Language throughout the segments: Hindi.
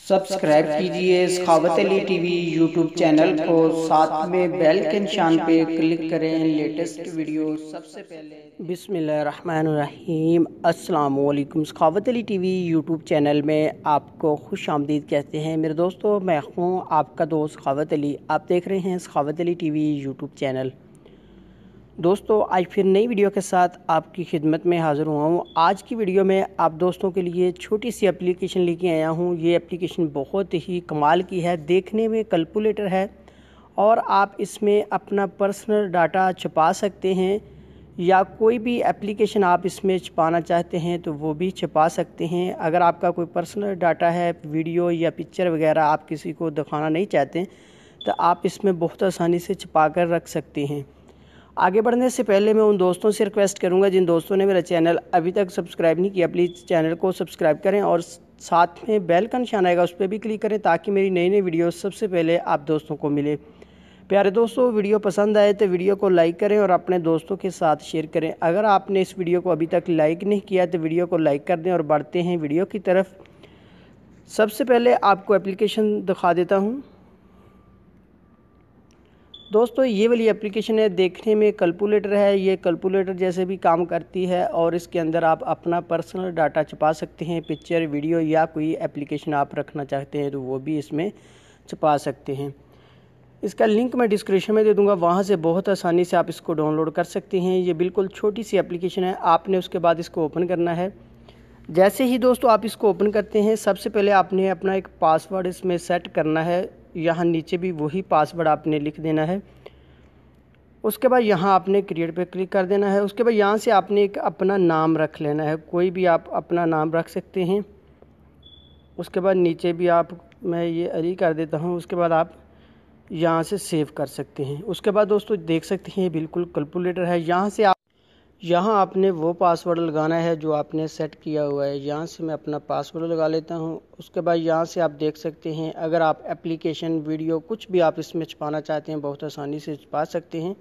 सब्सक्राइब कीजिए सखावत अली टीवी यूट्यूब चैनल को, साथ में बेल के निशान पे क्लिक करें लेटेस्ट वीडियो सबसे पहले। बिस्मिल्लाहिर्रहमानिर्रहीम, अस्सलाम वालेकुम। सखावत अली टीवी यूट्यूब चैनल में आपको खुश आमदीद कहते हैं मेरे दोस्तों। मैं हूँ आपका दोस्त सखावत अली। आप देख रहे हैं सखावत अली टीवी यूट्यूब चैनल। दोस्तों आज फिर नई वीडियो के साथ आपकी खिदमत में हाज़िर हुआ हूँ। आज की वीडियो में आप दोस्तों के लिए छोटी सी एप्लीकेशन लेके आया हूँ। ये एप्लीकेशन बहुत ही कमाल की है, देखने में कैलकुलेटर है और आप इसमें अपना पर्सनल डाटा छुपा सकते हैं या कोई भी एप्लीकेशन आप इसमें छुपाना चाहते हैं तो वो भी छुपा सकते हैं। अगर आपका कोई पर्सनल डाटा है, वीडियो या पिक्चर वगैरह आप किसी को दिखाना नहीं चाहते तो आप इसमें बहुत आसानी से छुपा कर रख सकते हैं। आगे बढ़ने से पहले मैं उन दोस्तों से रिक्वेस्ट करूंगा जिन दोस्तों ने मेरा चैनल अभी तक सब्सक्राइब नहीं किया, प्लीज़ चैनल को सब्सक्राइब करें और साथ में बेल का निशान आएगा उस पर भी क्लिक करें ताकि मेरी नई नई वीडियो सबसे पहले आप दोस्तों को मिले। प्यारे दोस्तों, वीडियो पसंद आए तो वीडियो को लाइक करें और अपने दोस्तों के साथ शेयर करें। अगर आपने इस वीडियो को अभी तक लाइक नहीं किया तो वीडियो को लाइक कर दें और बढ़ते हैं वीडियो की तरफ। सबसे पहले आपको एप्लीकेशन दिखा देता हूँ। दोस्तों ये वाली एप्लीकेशन है, देखने में कैलकुलेटर है। ये कैलकुलेटर जैसे भी काम करती है और इसके अंदर आप अपना पर्सनल डाटा छुपा सकते हैं। पिक्चर, वीडियो या कोई एप्लीकेशन आप रखना चाहते हैं तो वो भी इसमें छुपा सकते हैं। इसका लिंक मैं डिस्क्रिप्शन में दे दूंगा, वहाँ से बहुत आसानी से आप इसको डाउनलोड कर सकते हैं। ये बिल्कुल छोटी सी एप्लीकेशन है। आपने उसके बाद इसको ओपन करना है। जैसे ही दोस्तों आप इसको ओपन करते हैं, सबसे पहले आपने अपना एक पासवर्ड इसमें सेट करना है। यहाँ नीचे भी वही पासवर्ड आपने लिख देना है। उसके बाद यहाँ आपने क्रिएट पे क्लिक कर देना है। उसके बाद यहाँ से आपने एक अपना नाम रख लेना है, कोई भी आप अपना नाम रख सकते हैं। उसके बाद नीचे भी मैं ये अली कर देता हूँ। उसके बाद आप यहाँ से सेव कर सकते हैं। उसके बाद दोस्तों देख सकते हैं बिल्कुल कैलकुलेटर है। यहाँ आपने वो पासवर्ड लगाना है जो आपने सेट किया हुआ है। यहाँ से मैं अपना पासवर्ड लगा लेता हूँ। उसके बाद यहाँ से आप देख सकते हैं, अगर आप एप्लीकेशन, वीडियो कुछ भी आप इसमें छुपाना चाहते हैं बहुत आसानी से छुपा सकते हैं।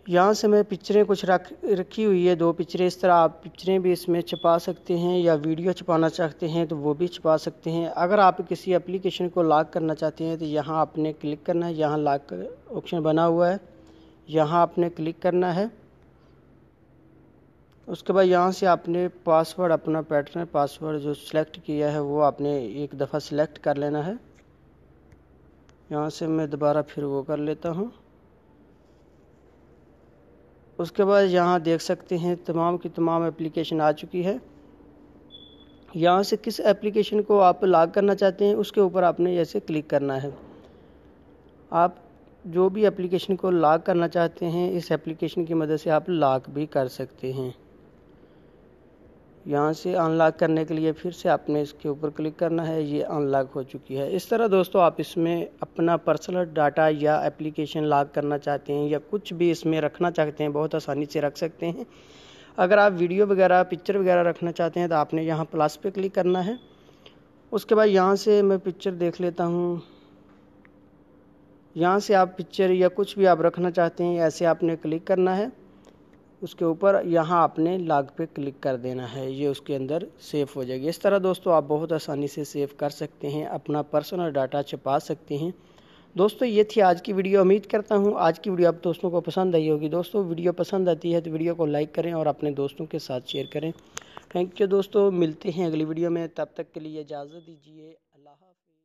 यहाँ से मैं पिक्चरें कुछ रखी हुई है, 2 पिक्चरें। इस तरह आप पिक्चरें भी इसमें छुपा सकते हैं या वीडियो छुपाना चाहते हैं तो वो भी छुपा सकते हैं। अगर आप किसी एप्लीकेशन को लॉक करना चाहते हैं तो यहाँ आपने क्लिक करना है। यहाँ लॉक ऑप्शन बना हुआ है, यहाँ आपने क्लिक करना है। उसके बाद यहाँ से आपने पासवर्ड, अपना पैटर्न पासवर्ड जो सिलेक्ट किया है वो आपने एक दफ़ा सिलेक्ट कर लेना है। यहाँ से मैं दोबारा फिर वो कर लेता हूँ। उसके बाद यहाँ देख सकते हैं तमाम की तमाम एप्लीकेशन आ चुकी है। यहाँ से किस एप्लीकेशन को आप लॉक करना चाहते हैं उसके ऊपर आपने ऐसे क्लिक करना है। आप जो भी एप्लीकेशन को लॉक करना चाहते हैं इस एप्लीकेशन की मदद से आप लॉक भी कर सकते हैं। यहाँ से अनलॉक करने के लिए फिर से आपने इसके ऊपर क्लिक करना है। ये अनलॉक हो चुकी है। इस तरह दोस्तों आप इसमें अपना पर्सनल डाटा या एप्लीकेशन लॉक करना चाहते हैं या कुछ भी इसमें रखना चाहते हैं बहुत आसानी से रख सकते हैं। अगर आप वीडियो वगैरह, पिक्चर वगैरह रखना चाहते हैं तो आपने यहाँ प्लस पे क्लिक करना है। उसके बाद यहाँ से मैं पिक्चर देख लेता हूँ। यहाँ से आप पिक्चर या कुछ भी आप रखना चाहते हैं ऐसे आपने क्लिक करना है। उसके ऊपर यहाँ आपने लॉक पे क्लिक कर देना है, ये उसके अंदर सेव हो जाएगी। इस तरह दोस्तों आप बहुत आसानी से सेव कर सकते हैं, अपना पर्सनल डाटा छुपा सकते हैं। दोस्तों ये थी आज की वीडियो। उम्मीद करता हूँ आज की वीडियो आप दोस्तों को पसंद आई होगी। दोस्तों वीडियो पसंद आती है तो वीडियो को लाइक करें और अपने दोस्तों के साथ शेयर करें। थैंक यू दोस्तों, मिलते हैं अगली वीडियो में। तब तक के लिए इजाज़त दीजिए। अल्लाह हाफ़िज़।